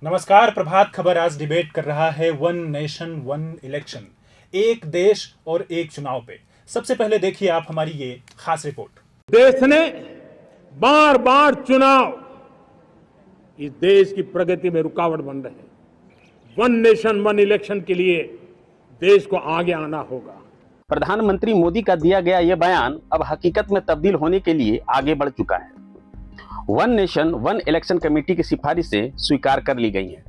नमस्कार। प्रभात खबर आज डिबेट कर रहा है वन नेशन वन इलेक्शन, एक देश और एक चुनाव पे। सबसे पहले देखिए आप हमारी ये खास रिपोर्ट। देश ने बार बार चुनाव इस देश की प्रगति में रुकावट बन रहे हैं। वन नेशन वन इलेक्शन के लिए देश को आगे आना होगा। प्रधानमंत्री मोदी का दिया गया यह बयान अब हकीकत में तब्दील होने के लिए आगे बढ़ चुका है। One nation one election committee की सिफारिशें स्वीकार कर ली गई हैं।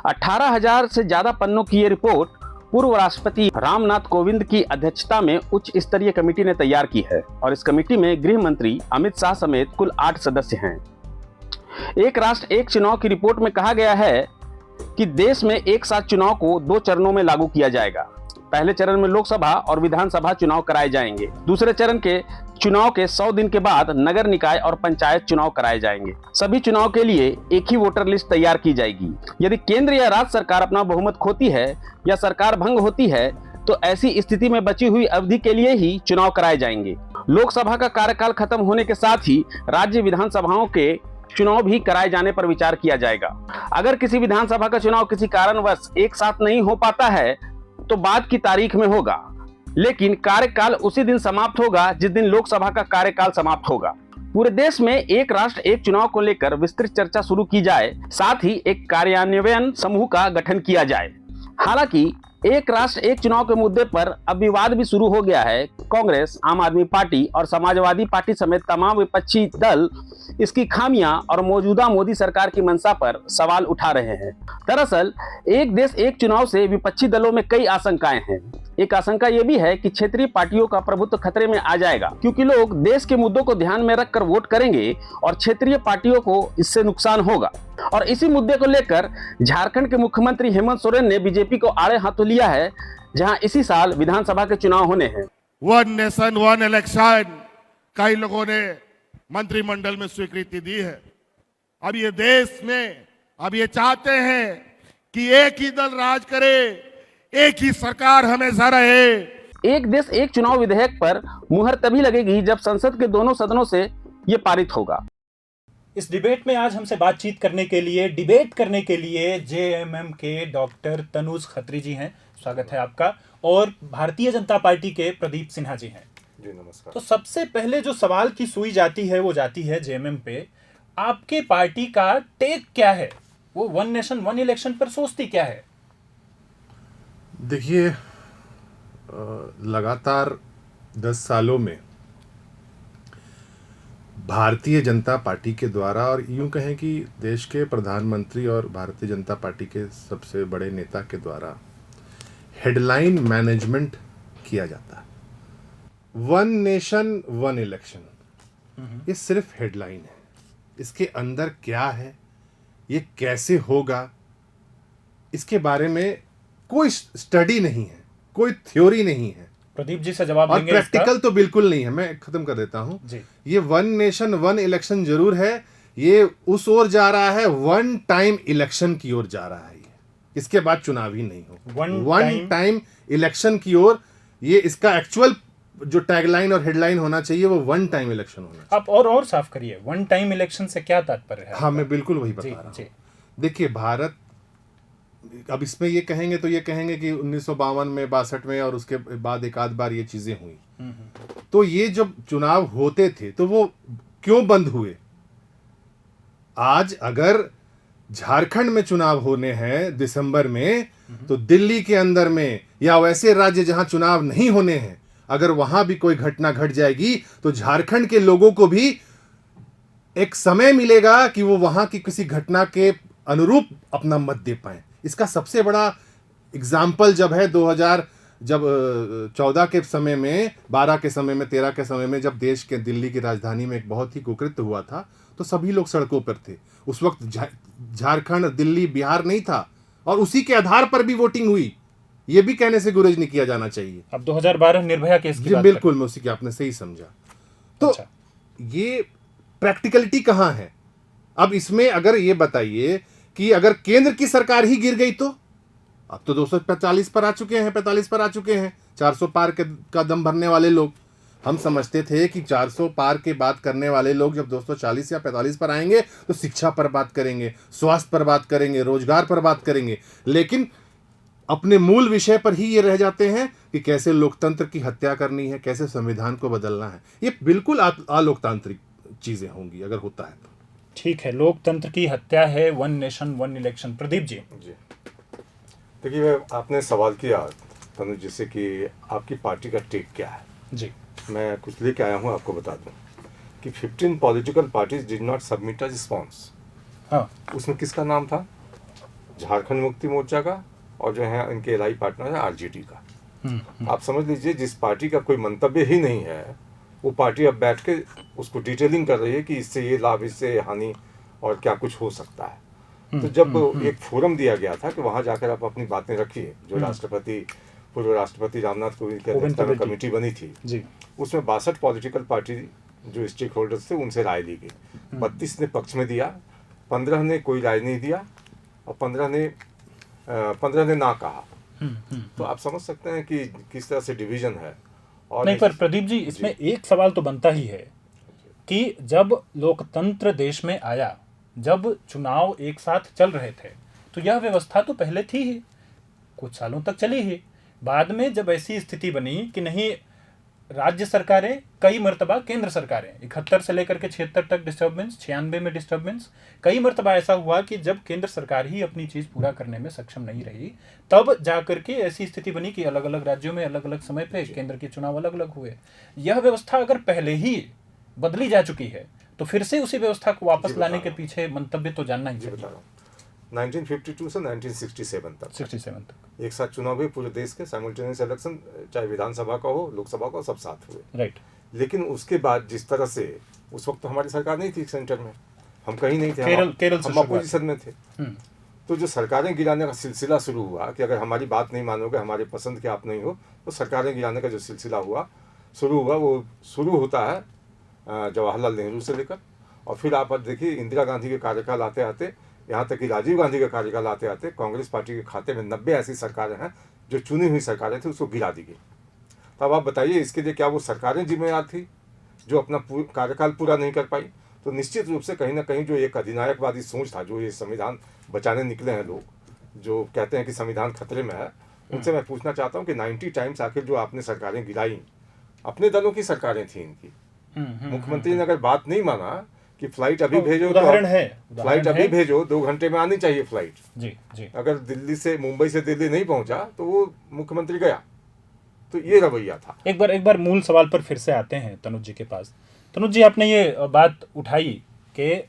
18,000 से ज्यादा पन्नों की यह रिपोर्ट पूर्व राष्ट्रपति रामनाथ कोविंद की अध्यक्षता में उच्च स्तरीय कमेटी ने तैयार की है और इस कमेटी में गृह मंत्री अमित शाह समेत कुल 8 सदस्य हैं। एक राष्ट्र एक चुनाव की रिपोर्ट में कहा गया है कि देश में एक साथ चुनाव को 2 चरणों में लागू किया जाएगा। पहले चरण में लोकसभा और विधानसभा चुनाव कराए जाएंगे। दूसरे चरण के चुनाव के 100 दिन के बाद नगर निकाय और पंचायत चुनाव कराए जाएंगे। सभी चुनाव के लिए एक ही वोटर लिस्ट तैयार की जाएगी। यदि केंद्र या राज्य सरकार अपना बहुमत खोती है या सरकार भंग होती है तो ऐसी स्थिति में बची हुई अवधि के लिए ही चुनाव कराए जाएंगे। लोकसभा का कार्यकाल खत्म होने के साथ ही राज्य विधानसभाओं के चुनाव भी कराए जाने पर विचार किया जाएगा। अगर किसी विधानसभा का चुनाव किसी कारणवश एक साथ नहीं हो पाता है तो बाद की तारीख में होगा, लेकिन कार्यकाल उसी दिन समाप्त होगा जिस दिन लोकसभा का कार्यकाल समाप्त होगा। पूरे देश में एक राष्ट्र एक चुनाव को लेकर विस्तृत चर्चा शुरू की जाए, साथ ही एक कार्यान्वयन समूह का गठन किया जाए। हालांकि एक राष्ट्र एक चुनाव के मुद्दे पर अब विवाद भी शुरू हो गया है। कांग्रेस, आम आदमी पार्टी और समाजवादी पार्टी समेत तमाम विपक्षी दल इसकी खामियां और मौजूदा मोदी सरकार की मंशा पर सवाल उठा रहे हैं। दरअसल एक देश एक चुनाव से विपक्षी दलों में कई आशंकाएं हैं। एक आशंका यह भी है कि क्षेत्रीय पार्टियों का प्रभुत्व खतरे में आ जाएगा, क्योंकि लोग देश के मुद्दों को ध्यान में रखकर वोट करेंगे और क्षेत्रीय पार्टियों को इससे नुकसान होगा। और इसी मुद्दे को लेकर झारखंड के मुख्यमंत्री हेमंत सोरेन ने बीजेपी को आड़े हाथों लिया है, जहां इसी साल विधानसभा के चुनाव होने हैं। वन नेशन वन इलेक्शन कई लोगों ने मंत्रिमंडल में स्वीकृति दी है। अब ये देश में अब ये चाहते हैं कि एक ही दल राज करे, एक ही सरकार हमेशा रहे। एक देश एक चुनाव विधेयक पर मुहर तभी लगेगी जब संसद के दोनों सदनों से ये पारित होगा। इस डिबेट में आज हमसे बातचीत करने के लिए, डिबेट करने के लिए जेएमएम के डॉक्टर तनुज खत्री जी हैं, स्वागत है आपका। और भारतीय जनता पार्टी के प्रदीप सिन्हा जी हैं। जी नमस्कार। तो सबसे पहले जो सवाल की सुई जाती है वो जाती है जेएमएम पे। आपके पार्टी का टेक क्या है? वो वन नेशन वन इलेक्शन पर सोचती क्या है? देखिए, लगातार 10 सालों में भारतीय जनता पार्टी के द्वारा, और यूं कहें कि देश के प्रधानमंत्री और भारतीय जनता पार्टी के सबसे बड़े नेता के द्वारा हेडलाइन मैनेजमेंट किया जाता है। वन नेशन वन इलेक्शन, ये सिर्फ हेडलाइन है। इसके अंदर क्या है, ये कैसे होगा, इसके बारे में कोई स्टडी नहीं है, कोई थ्योरी नहीं है। प्रदीप जी से जवाब और देंगे प्रैक्टिकल तो बिल्कुल नहीं है। मैं खत्म कर देता हूं जी। ये वन नेशन वन इलेक्शन जरूर है, ये उस ओर जा रहा है, वन टाइम इलेक्शन की ओर जा रहा है। ये इसके बाद चुनाव ही नहीं हो, वन टाइम इलेक्शन की ओर। ये इसका एक्चुअल जो टैगलाइन और हेडलाइन होना चाहिए वो वन टाइम इलेक्शन होना चाहिए। आप और साफ करिए, वन टाइम इलेक्शन से क्या तात्पर्य है? हाँ, मैं बिल्कुल वही बता रहा हूँ। देखिए, भारत अब इसमें ये कहेंगे तो ये कहेंगे कि 1952 में, 62 में और उसके बाद एक आध बार ये चीजें हुई। तो ये जब चुनाव होते थे तो वो क्यों बंद हुए? आज अगर झारखंड में चुनाव होने हैं दिसंबर में, तो दिल्ली के अंदर में या वैसे राज्य जहां चुनाव नहीं होने हैं, अगर वहां भी कोई घटना घट जाएगी तो झारखंड के लोगों को भी एक समय मिलेगा कि वो वहां की किसी घटना के अनुरूप अपना मत दे पाए। इसका सबसे बड़ा एग्जाम्पल जब है 2014 के समय में, 12 के समय में, 13 के समय में, जब देश के दिल्ली की राजधानी में एक बहुत ही कुकृत्य हुआ था तो सभी लोग सड़कों पर थे। उस वक्त झारखंड, दिल्ली, बिहार नहीं था और उसी के आधार पर भी वोटिंग हुई। ये भी कहने से गुरेज नहीं किया जाना चाहिए। अब 2012 निर्भया केस की बात बिल्कुल, मैं उसी की, आपने सही समझा। तो अच्छा। ये प्रैक्टिकलिटी कहां है? अब इसमें अगर ये बताइए कि अगर केंद्र की सरकार ही गिर गई तो अब तो 245 पर आ चुके हैं, 45 पर आ चुके हैं, 400 पार का दम भरने वाले लोग। हम समझते थे कि 400 पार के बात करने वाले लोग जब 240 या 45 पर आएंगे तो शिक्षा पर बात करेंगे, स्वास्थ्य पर बात करेंगे, रोजगार पर बात करेंगे, लेकिन अपने मूल विषय पर ही ये रह जाते हैं कि कैसे लोकतंत्र की हत्या करनी है, कैसे संविधान को बदलना है। ये बिल्कुल अलोकतांत्रिक चीजें होंगी अगर होता है तो। ठीक है, लोकतंत्र की हत्या है, one nation one election. Pradeep ji. देखिए, आपने सवाल किया तनुज जी से कि आपकी पार्टी का टेक क्या है। जी। मैं कुछ लेके आया हूँ, आपको बता दूं कि 15 political parties did not submit a response. हाँ। उसमें किसका नाम था? झारखंड मुक्ति मोर्चा का और जो है इनके एलआई पार्टनर है आरजेडी का। आप समझ लीजिए, जिस पार्टी का कोई मंतव्य ही नहीं है वो पार्टी अब बैठ के उसको डिटेलिंग कर रही है कि इससे ये लाभ, इससे हानि और क्या कुछ हो सकता है। तो जब एक फोरम दिया गया था कि वहां जाकर आप अपनी बातें रखिए, जो राष्ट्रपति, पूर्व राष्ट्रपति रामनाथ कोविंद की अध्यक्षता में कमेटी बनी थी जी। उसमें 62 पॉलिटिकल पार्टी जो स्टेक होल्डर्स थे उनसे राय ली गई। 32 ने पक्ष में दिया, 15 ने कोई राय नहीं दिया और 15 ने ना कहा। तो आप समझ सकते हैं कि किस तरह से डिवीजन है। और नहीं, पर प्रदीप जी, इसमें एक सवाल तो बनता ही है कि जब लोकतंत्र देश में आया, जब चुनाव एक साथ चल रहे थे, तो यह व्यवस्था तो पहले थी ही, कुछ सालों तक चली ही। बाद में जब ऐसी स्थिति बनी कि नहीं, राज्य सरकारें कई मर्तबा, केंद्र सरकारें 71 से लेकर के 76 तक डिस्टर्बेंस, 96 में डिस्टर्बेंस, कई मर्तबा ऐसा हुआ कि जब केंद्र सरकार ही अपनी चीज पूरा करने में सक्षम नहीं रही, तब जाकर के ऐसी स्थिति बनी कि अलग अलग राज्यों में अलग अलग समय पे केंद्र के चुनाव अलग अलग हुए। यह व्यवस्था अगर पहले ही बदली जा चुकी है तो फिर से उसी व्यवस्था को वापस लाने के पीछे मंतव्य तो जानना ही चाहिए। 1952 से 1967 तक 67 तक एक साथ चुनाव हुए पूरे देश के, साइमल्टेनियस इलेक्शन, चाहे विधानसभा का हो, लोकसभा का हो, सब साथ हुए। राइट। लेकिन उसके बाद जिस तरह से, उस वक्त तो हमारी सरकार नहीं थी सेंटर में, हम कहीं नहीं थे, केरल से हम अपोजिशन में थे। तो जो सरकारें गिराने का सिलसिला शुरू हुआ कि अगर हमारी बात नहीं मानोगे, हमारे पसंद के आप नहीं हो, तो सरकारें गिराने का जो सिलसिला शुरू हुआ, वो शुरू होता है जवाहरलाल नेहरू से लेकर, और फिर आप देखिए इंदिरा गांधी के कार्यकाल आते आते, यहाँ तक कि राजीव गांधी का कार्यकाल आते आते कांग्रेस पार्टी के खाते में 90 ऐसी सरकारें हैं जो चुनी हुई सरकारें थी, उसको गिरा दी गई। तो अब आप बताइए, इसके लिए क्या वो सरकारें जिम्मेदार थी जो अपना कार्यकाल पूरा नहीं कर पाई? तो निश्चित रूप से कहीं ना कहीं जो एक अधिनायकवादी सोच था, जो ये संविधान बचाने निकले हैं लोग, जो कहते हैं कि संविधान खतरे में है, उनसे मैं पूछना चाहता हूँ कि 90 टाइम्स आखिर जो आपने सरकारें गिराई, अपने दलों की सरकारें थी इनकी। मुख्यमंत्री ने अगर बात नहीं माना कि फ्लाइट अभी भेजो, उदाहरण है, फ्लाइट अभी भेजो, 2 घंटे में आनी चाहिए फ्लाइट। जी जी। अगर दिल्ली से, मुंबई से दिल्ली नहीं पहुंचा तो वो मुख्यमंत्री गया। तो ये रवैया था। एक बार मूल सवाल पर फिर से आते हैं तनुज जी के पास। तनुज जी, आपने ये बात उठाई कि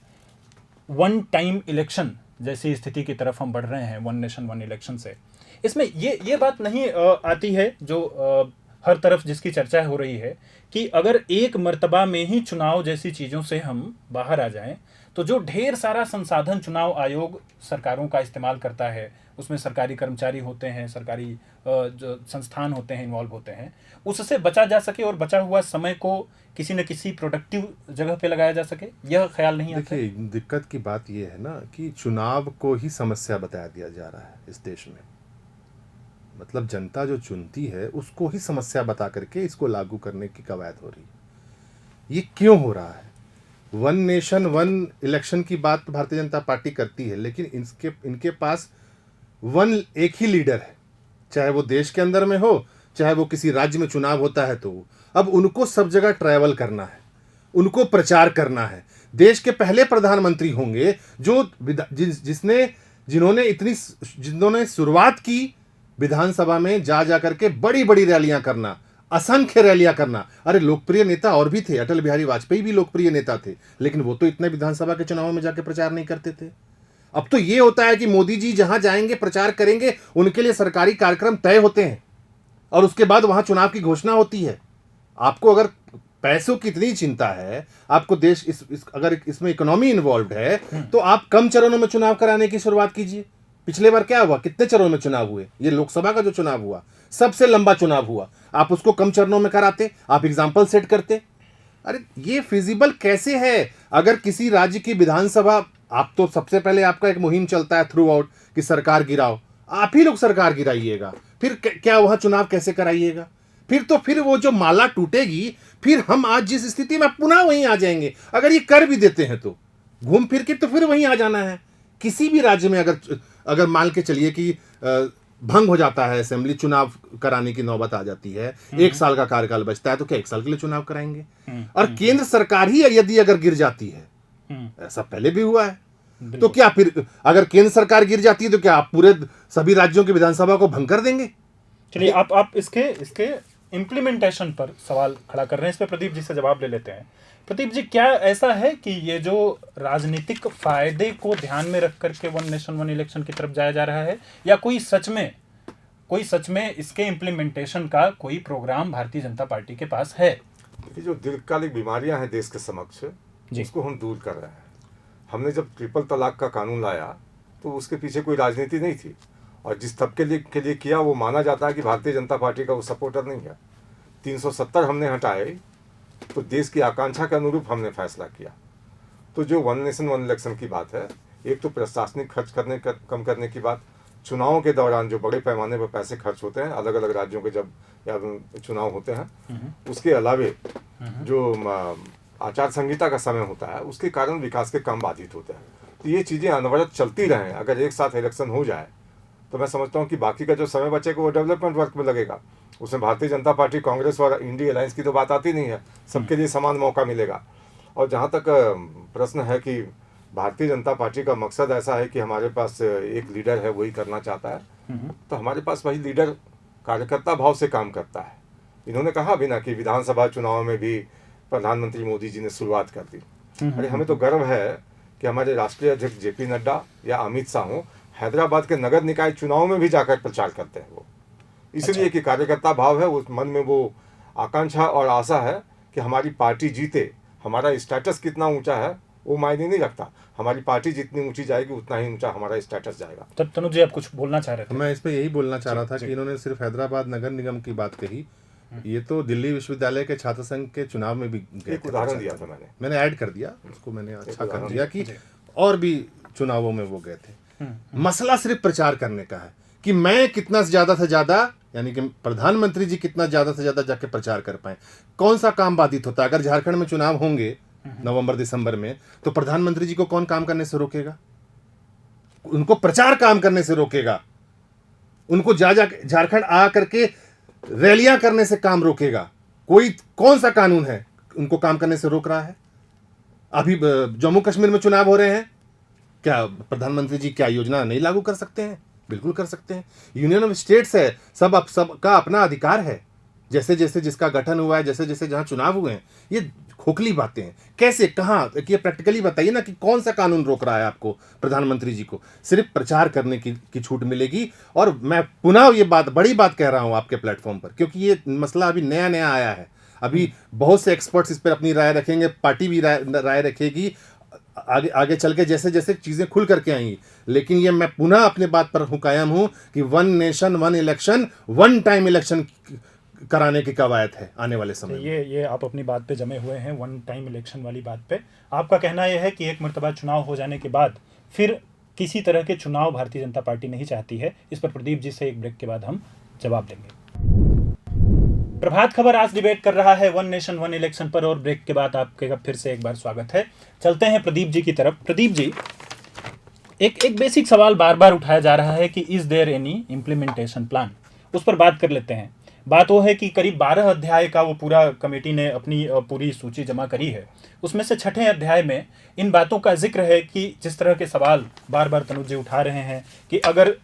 वन टाइम इलेक्शन जैसी स्थिति की तरफ हम बढ़ रहे हैं वन नेशन वन इलेक्शन से। इसमें ये बात नहीं आती है जो हर तरफ जिसकी चर्चा हो रही है कि अगर एक मर्तबा में ही चुनाव जैसी चीज़ों से हम बाहर आ जाएं, तो जो ढेर सारा संसाधन चुनाव आयोग सरकारों का इस्तेमाल करता है, उसमें सरकारी कर्मचारी होते हैं, सरकारी जो संस्थान होते हैं इन्वॉल्व होते हैं, उससे बचा जा सके और बचा हुआ समय को किसी न किसी प्रोडक्टिव जगह पे लगाया जा सके, यह ख्याल नहीं आता। देखिए, दिक्कत की बात यह है ना कि चुनाव को ही समस्या बताया दिया जा रहा है इस देश में। मतलब जनता जो चुनती है उसको ही समस्या बता करके इसको लागू करने की कवायद हो रही है। ये क्यों हो रहा है? वन नेशन वन इलेक्शन की बात भारतीय जनता पार्टी करती है, लेकिन इनके पास एक ही लीडर है, चाहे वो देश के अंदर में हो, चाहे वो किसी राज्य में चुनाव होता है तो अब उनको सब जगह ट्रैवल करना है, उनको प्रचार करना है। देश के पहले प्रधानमंत्री होंगे जिन्होंने शुरुआत की विधानसभा में जा करके बड़ी बड़ी रैलियां करना, असंख्य रैलियां करना। अरे लोकप्रिय नेता और भी थे, अटल बिहारी वाजपेयी भी लोकप्रिय नेता थे, लेकिन वो तो इतने विधानसभा के चुनावों में जाके प्रचार नहीं करते थे। अब तो ये होता है कि मोदी जी जहां जाएंगे प्रचार करेंगे, उनके लिए सरकारी कार्यक्रम तय होते हैं और उसके बाद वहां चुनाव की घोषणा होती है। आपको अगर पैसों की इतनी चिंता है, आपको देश अगर इसमें इकोनॉमी इन्वॉल्व है, तो आप कम चरणों में चुनाव कराने की शुरुआत कीजिए। पिछले बार क्या हुआ? कितने चरणों में चुनाव हुए? ये लोकसभा का जो चुनाव हुआ सबसे लंबा चुनाव हुआ, आप उसको कम चरणों में कराते, आप एग्जाम्पल सेट करते। अरे ये फिजिबल कैसे है? अगर किसी राज्य की विधानसभा, आप तो सबसे पहले आपका एक मुहिम चलता है थ्रू आउट कि सरकार गिराओ, आप ही लोग सरकार गिराइएगा, फिर क्या वहां चुनाव कैसे कराइएगा? फिर वो जो माला टूटेगी, फिर हम आज जिस स्थिति में पुनः वहीं आ जाएंगे। अगर ये कर भी देते हैं तो घूम फिर के तो फिर वहीं आ जाना है। किसी भी राज्य में अगर मान के चलिए कि भंग हो जाता है, असेंबली चुनाव कराने की नौबत आ जाती है, 1 साल का कार्यकाल बचता है, तो क्या 1 साल के लिए चुनाव कराएंगे? और केंद्र सरकार ही यदि अगर गिर जाती है, ऐसा पहले भी हुआ है, तो क्या फिर अगर केंद्र सरकार गिर जाती है तो क्या आप पूरे सभी राज्यों की विधानसभा को भंग कर देंगे? चलिए आप इसके इम्प्लीमेंटेशन पर सवाल खड़ा कर रहे हैं, इस पर प्रदीप जी से जवाब ले लेते हैं। प्रदीप जी, क्या ऐसा है कि ये जो राजनीतिक फायदे को ध्यान में रख करके वन नेशन वन इलेक्शन की तरफ जाया जा रहा है, या कोई सच में इसके इम्प्लीमेंटेशन का कोई प्रोग्राम भारतीय जनता पार्टी के पास है? देखिए, जो दीर्घकालिक बीमारियां हैं देश के समक्ष, उसको हम दूर कर रहे हैं। हमने जब ट्रिपल तलाक का कानून लाया तो उसके पीछे कोई राजनीति नहीं थी, और जिस तबके के लिए किया वो माना जाता है कि भारतीय जनता पार्टी का वो सपोर्टर नहीं है। 370 हमने हटाए तो देश की आकांक्षा के अनुरूप हमने फैसला किया। तो जो वन नेशन वन इलेक्शन की बात है, एक तो प्रशासनिक खर्च कम करने की बात, चुनावों के दौरान जो बड़े पैमाने पर पैसे खर्च होते हैं अलग अलग राज्यों के जब या चुनाव होते हैं, उसके अलावे जो आचार संहिता का समय होता है उसके कारण विकास के काम बाधित होते हैं। तो ये चीज़ें अनवरत चलती रहें, अगर एक साथ इलेक्शन हो जाए तो मैं समझता हूँ कि बाकी का जो समय बचेगा वो डेवलपमेंट वर्क में लगेगा। उसमें भारतीय जनता पार्टी, कांग्रेस और इंडिया अलायंस की तो बात आती नहीं है, सबके लिए समान मौका मिलेगा। और जहाँ तक प्रश्न है कि भारतीय जनता पार्टी का मकसद ऐसा है कि हमारे पास एक लीडर है वही करना चाहता है, तो हमारे पास वही लीडर कार्यकर्ता भाव से काम करता है। इन्होंने कहा भी ना कि विधानसभा चुनाव में भी प्रधानमंत्री मोदी जी ने शुरुआत कर दी। अरे हमें तो गर्व है कि हमारे राष्ट्रीय अध्यक्ष जेपी नड्डा या अमित शाह हो, हैदराबाद के नगर निकाय चुनाव में भी जाकर प्रचार करते हैं वो, इसलिए कि कार्यकर्ता भाव है, उस मन में वो आकांक्षा और आशा है कि हमारी पार्टी जीते। हमारा स्टेटस कितना ऊंचा है वो मायने नहीं रखता, हमारी पार्टी जितनी ऊंची जाएगी उतना ही ऊंचा हमारा स्टेटस जाएगा। तब तनुज जी आप कुछ बोलना चाह रहे थे? मैं इसमें यही बोलना चाह रहा था कि इन्होंने सिर्फ हैदराबाद नगर निगम की बात कही, ये तो दिल्ली विश्वविद्यालय के छात्र संघ के चुनाव में भी एक उदाहरण दिया था मैंने ऐड कर दिया उसको, मैंने अच्छा कर दिया कि और भी चुनावों में वो गए थे। मसला सिर्फ प्रचार करने का है कि मैं कितना ज्यादा से ज्यादा, यानी कि प्रधानमंत्री जी कितना ज्यादा से ज्यादा जाके प्रचार कर पाए। कौन सा काम बाधित होता है? अगर झारखंड में चुनाव होंगे नवंबर दिसंबर में, तो प्रधानमंत्री जी को कौन काम करने से रोकेगा? उनको प्रचार काम करने से रोकेगा, उनको झारखंड आ करके रैलियां करने से काम रोकेगा। कौन सा कानून है उनको काम करने से रोक रहा है? अभी जम्मू कश्मीर में चुनाव हो रहे हैं, क्या प्रधानमंत्री जी क्या योजना नहीं लागू कर सकते हैं? बिल्कुल कर सकते हैं। यूनियन ऑफ स्टेट्स है, सबका अपना अधिकार है। जैसे जैसे जिसका गठन हुआ है, जैसे जैसे जहां चुनाव हुए हैं, ये खोखली बातें हैं। कैसे, कहां, ये प्रैक्टिकली बताइए ना कि कौन सा कानून रोक रहा है आपको प्रधानमंत्री जी को? सिर्फ प्रचार करने की छूट मिलेगी। और मैं पुनः ये बड़ी बात कह रहा हूं आपके प्लेटफॉर्म पर, क्योंकि ये मसला अभी नया नया आया है। अभी बहुत से एक्सपर्ट्स इस पर अपनी राय रखेंगे, पार्टी भी राय रखेगी आगे चल के, जैसे जैसे चीजें खुल करके आएंगी। लेकिन ये मैं पुनः अपने बात पर कायम हूं कि one nation one election, one time election कराने की कवायद है आने वाले समय में। ये आप अपनी बात पे जमे हुए हैं, वन टाइम इलेक्शन वाली बात पे। आपका कहना यह है कि एक मर्तबा चुनाव हो जाने के बाद फिर किसी तरह के चुनाव भारतीय जनता पार्टी नहीं चाहती है। इस पर प्रदीप जी से एक ब्रेक के बाद हम जवाब देंगे। प्रभात खबर आज डिबेट कर रहा है वन नेशन वन इलेक्शन पर, और ब्रेक के बाद आपके फिर से एक बार स्वागत है। चलते हैं प्रदीप जी की तरफ। प्रदीप जी, एक बेसिक सवाल बार बार उठाया जा रहा है कि is there any implementation plan, उस पर बात कर लेते हैं। बात वो है कि करीब 12 अध्याय का वो पूरा कमेटी ने अपनी पूरी सूची जमा करी है। उसमें से 6ठे अध्याय में इन बातों का जिक्र है कि जिस तरह के सवाल बार बार तनुज जी उठा रहे हैं कि अगर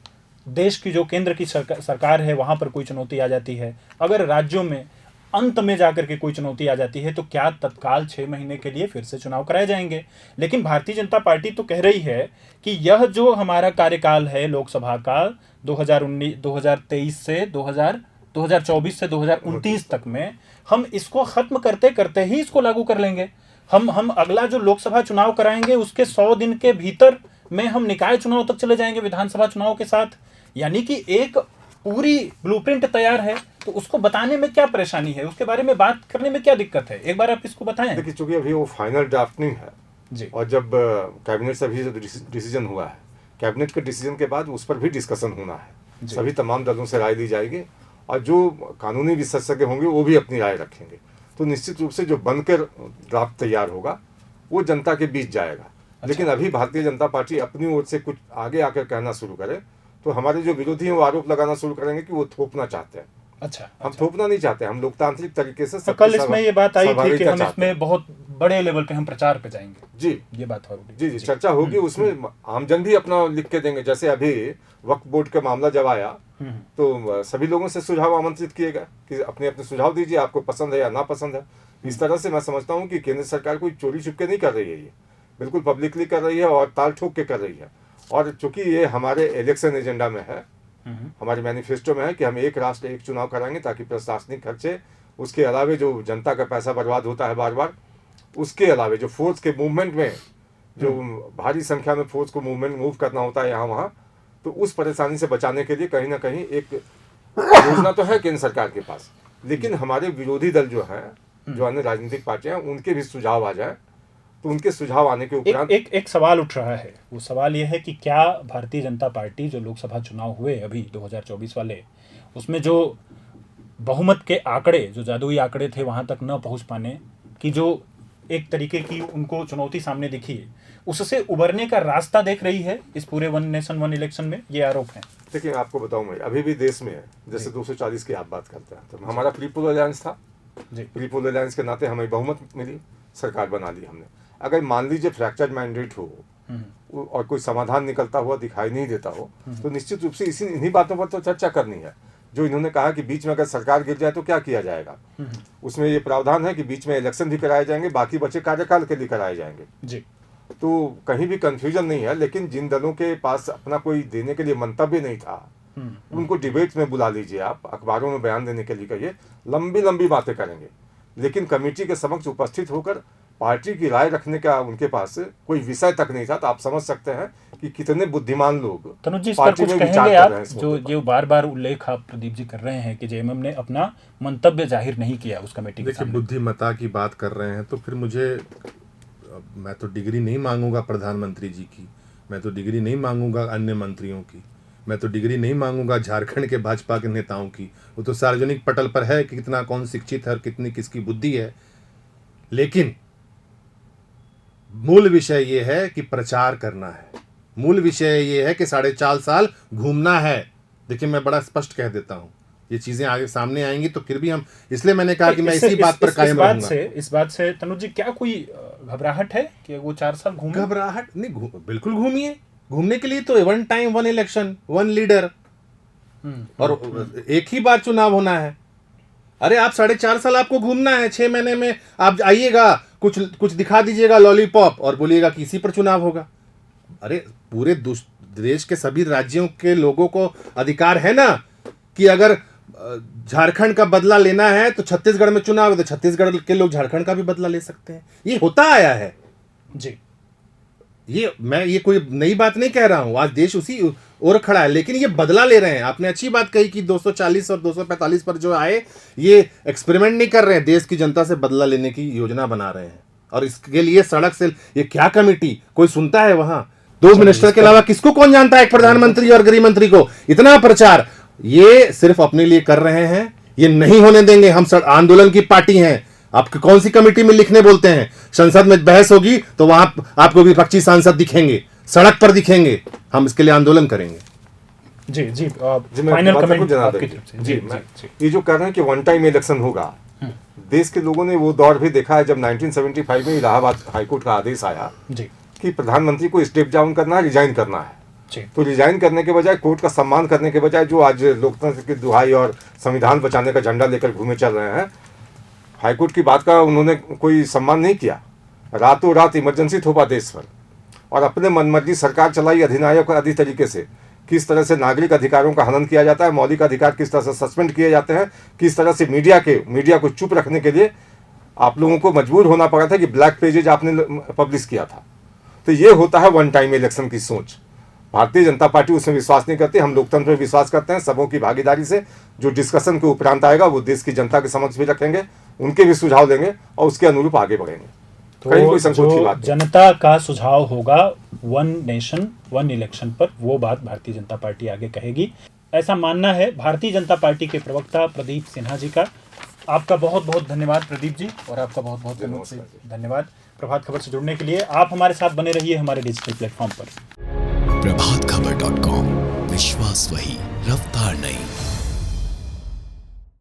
देश की जो केंद्र की सरकार है वहाँ पर कोई चुनौती आ जाती है, अगर राज्यों में अंत में जाकर के कोई चुनौती आ जाती है, तो क्या तत्काल 6 महीने के लिए फिर से चुनाव कराए जाएंगे? लेकिन भारतीय जनता पार्टी तो कह रही है कि यह जो हमारा कार्यकाल है लोकसभा का 2023 से 2024 से 2029 तक में, हम इसको खत्म करते करते ही इसको लागू कर लेंगे। हम अगला जो लोकसभा चुनाव कराएंगे उसके 100 दिन के भीतर में हम निकाय चुनाव तक चले जाएंगे विधानसभा चुनाव के साथ। यानी कि एक पूरी ब्लूप्रिंट तैयार है, तो उसको बताने में क्या परेशानी है? उसके बारे में बात करने में क्या दिक्कत है? एक बार आप इसको बताएं। देखिए, चूंकि अभी वो फाइनल ड्राफ्ट नहीं है जी, और जब कैबिनेट से अभी डिसीजन हुआ है, कैबिनेट के डिसीजन के बाद उस पर भी डिस्कशन होना है। सभी तमाम दलों से राय ली जाएगी और जो कानूनी विशेषज्ञ होंगे वो भी अपनी राय रखेंगे। तो निश्चित रूप से जो बनकर ड्राफ्ट तैयार होगा वो जनता के बीच जाएगा। लेकिन अभी भारतीय जनता पार्टी अपनी ओर से कुछ आगे आकर कहना शुरू करे तो हमारे जो विरोधी हैं वो आरोप लगाना शुरू करेंगे कि वो थोपना चाहते हैं। अच्छा, हम थोपना नहीं चाहते, हम लोकतांत्रिक तरीके से तो कल इसमें ये बात आई थी कि सहभागिता हम चाहते इसमें हैं। बहुत बड़े लेवल पे हम प्रचार पे जाएंगे। जी ये बात होगी। जी जी चर्चा होगी, उसमें आमजन भी अपना लिख के देंगे। जैसे अभी वक्फ बोर्ड का मामला जब आया तो सभी लोगों से सुझाव आमंत्रित किए गए कि अपने अपने सुझाव दीजिए, आपको पसंद है या ना पसंद है। इस तरह से मैं समझता हूँ कि केंद्र सरकार कोई चोरी छुपके नहीं कर रही है, ये बिल्कुल पब्लिकली कर रही है और ताल ठोक के कर रही है। और चूंकि ये हमारे इलेक्शन एजेंडा में है, हमारे मैनिफेस्टो में है कि हम एक राष्ट्र एक चुनाव कराएंगे ताकि प्रशासनिक खर्चे, उसके अलावे जो जनता का पैसा बर्बाद होता है बार बार, उसके अलावे जो फोर्स के मूवमेंट में जो भारी संख्या में फोर्स को मूव करना होता है यहाँ वहाँ, तो उस परेशानी से बचाने के लिए कहीं ना कहीं एक योजना तो है केंद्र सरकार के पास। लेकिन हमारे विरोधी दल जो है, जो अन्य राजनीतिक पार्टियां, उनके भी सुझाव आ जाए तो उनके सुझाव आने के उपरांत एक सवाल उठ रहा है। वो सवाल ये है कि क्या भारतीय जनता पार्टी जो लोकसभा चुनाव हुए अभी 2024 वाले, उसमें जो बहुमत के आंकड़े, जो जादुई आंकड़े थे, वहां तक न पहुंच पाने की जो एक तरीके की उनको चुनौती सामने दिखी है, उससे उबरने का रास्ता देख रही है इस पूरे वन नेशन वन इलेक्शन में, ये आरोप है। देखिए आपको बताऊं, मैं अभी भी देश में है, जैसे 240 की आप बात करते हैं, तो हमारा प्री पोल अलायंस था। प्री पोल अलायंस के नाते हमें बहुमत मिली, सरकार बना ली हमने। अगर मान लीजिए फ्रैक्चर मैंडेट हो और कोई समाधान निकलता हुआ दिखाई नहीं देता हो, तो निश्चित रूप से इन्हीं बातों पर तो चर्चा करनी है। जो इन्होंने कहा कि बीच में अगर सरकार गिर जाए तो क्या किया जाएगा, उसमें ये प्रावधान है कि बीच में इलेक्शन भी कराए जाएंगे, बाकी बचे कार्यकाल के लिए कराए जाएंगे जी। तो कहीं भी कंफ्यूजन नहीं है। लेकिन जिन दलों के पास अपना कोई देने के लिए मंतव्य नहीं था, उनको डिबेट में बुला लीजिए, आप अखबारों में बयान देने के लिए कहिए, लंबी लंबी बातें करेंगे, लेकिन कमेटी के समक्ष उपस्थित होकर पार्टी की राय रखने का उनके पास कोई विषय तक नहीं था। तो आप समझ सकते हैं कि कितने बुद्धिमान लोग तनुज जी इस पर पार्टी कुछ में विचार कहेंगे कर आप? रहे हैं इस जो मुद्दे पर। जो बार बार उल्लेख आप प्रदीप जी कर रहे हैं कि जेएमएम ने अपना मंतव्य जाहिर नहीं किया उस कमेटी के देखिए, सामने। बुद्धिमत्ता की बात कर रहे हैं तो फिर मुझे, मैं तो डिग्री नहीं मांगूंगा प्रधानमंत्री जी की, मैं तो डिग्री नहीं मांगूंगा अन्य मंत्रियों की, मैं तो डिग्री नहीं मांगूंगा झारखंड के भाजपा के नेताओं की। वो तो सार्वजनिक पटल पर है कि कितना कौन शिक्षित है और कितनी किसकी बुद्धि है। लेकिन मूल विषय ये है कि प्रचार करना है, मूल विषय ये है कि 4.5 साल घूमना है। देखिए, मैं बड़ा स्पष्ट कह देता हूं, ये चीजें आगे सामने आएंगी तो फिर भी हम, इसलिए मैंने कहा कि मैं इसी बात पर कायम रहूंगा। इस बात से तनुज जी क्या कोई घबराहट है कि वो 4 साल घूमे? घबराहट नहीं, बिल्कुल घूमिए। घूमने के लिए तो one time one election one leader, और एक ही बार चुनाव होना है। अरे आप 4.5 साल आपको घूमना है, 6 महीने में आप आइएगा, कुछ दिखा दीजिएगा लॉलीपॉप और बोलिएगा कि इसी पर चुनाव होगा। अरे पूरे देश के सभी राज्यों के लोगों को अधिकार है ना कि अगर झारखंड का बदला लेना है तो छत्तीसगढ़ में चुनाव है, तो छत्तीसगढ़ के लोग झारखंड का भी बदला ले सकते हैं। ये होता आया है जी। मैं ये कोई नई बात नहीं कह रहा हूं, आज देश उसी ओर खड़ा है, लेकिन ये बदला ले रहे हैं। आपने अच्छी बात कही कि 240 और 245 पर जो आए, ये एक्सपेरिमेंट नहीं कर रहे हैं, देश की जनता से बदला लेने की योजना बना रहे हैं। और इसके लिए सड़क से ये क्या कमेटी, कोई सुनता है वहां? 2 मिनिस्टर के अलावा किसको कौन जानता है, एक प्रधानमंत्री और गृह मंत्री को? इतना प्रचार ये सिर्फ अपने लिए कर रहे हैं, ये नहीं होने देंगे। हम आंदोलन की पार्टी हैं। आपको कौन सी कमेटी में लिखने बोलते हैं? संसद में बहस होगी तो वहां आपको विपक्षी सांसद दिखेंगे, सड़क पर दिखेंगे। हम इसके लिए आंदोलन करेंगे। जी जी मैं फाइनल बात कमेंट आपको जनाब आपकी देंगे। तरफ से। जी, ये जो कह रहे हैं कि वन टाइम इलेक्शन होगा, देश के लोगों ने वो दौर भी देखा है जब 1975 में इलाहाबाद हाईकोर्ट का आदेश आया जी कि प्रधानमंत्री को स्टेप डाउन करना है, रिजाइन करना है। जी। तो रिजाइन करने के बजाय, कोर्ट का सम्मान करने के बजाय, जो आज लोकतंत्र की दुहाई और संविधान बचाने का झंडा लेकर घूमे चल रहे हैं, हाईकोर्ट की बात का उन्होंने कोई सम्मान नहीं किया। रातों रात इमरजेंसी थोपा देश पर और अपने मनमर्जी सरकार चलाई अधिनायक आदि तरीके से। किस तरह से नागरिक अधिकारों का हनन किया जाता है, मौलिक अधिकार किस तरह से सस्पेंड किए जाते हैं, किस तरह से मीडिया को चुप रखने के लिए आप लोगों को मजबूर होना पड़ा था कि ब्लैक पेजेज आपने पब्लिश किया था। तो ये होता है वन टाइम इलेक्शन की सोच। भारतीय जनता पार्टी उसमें विश्वास नहीं करती। हम लोकतंत्र में विश्वास करते हैं। सबों की भागीदारी से जो डिस्कशन के उपरांत आएगा वो देश की जनता के समक्ष भी रखेंगे, उनके भी सुझाव देंगे और उसके अनुरूप आगे बढ़ेंगे। कहीं कोई संकोच की बात नहीं। जनता का सुझाव होगा वन नेशन वन इलेक्शन पर, वो बात भारतीय जनता पार्टी आगे कहेगी। ऐसा मानना है भारतीय जनता पार्टी के प्रवक्ता प्रदीप सिन्हा जी का। आपका बहुत बहुत धन्यवाद प्रदीप जी, और आपका बहुत बहुत धन्यवाद प्रभात खबर से जुड़ने के लिए। आप हमारे साथ बने रहिए हमारे डिजिटल प्लेटफॉर्म पर। प्रभातखबर.com, विश्वास वही, रफ्तार नहीं।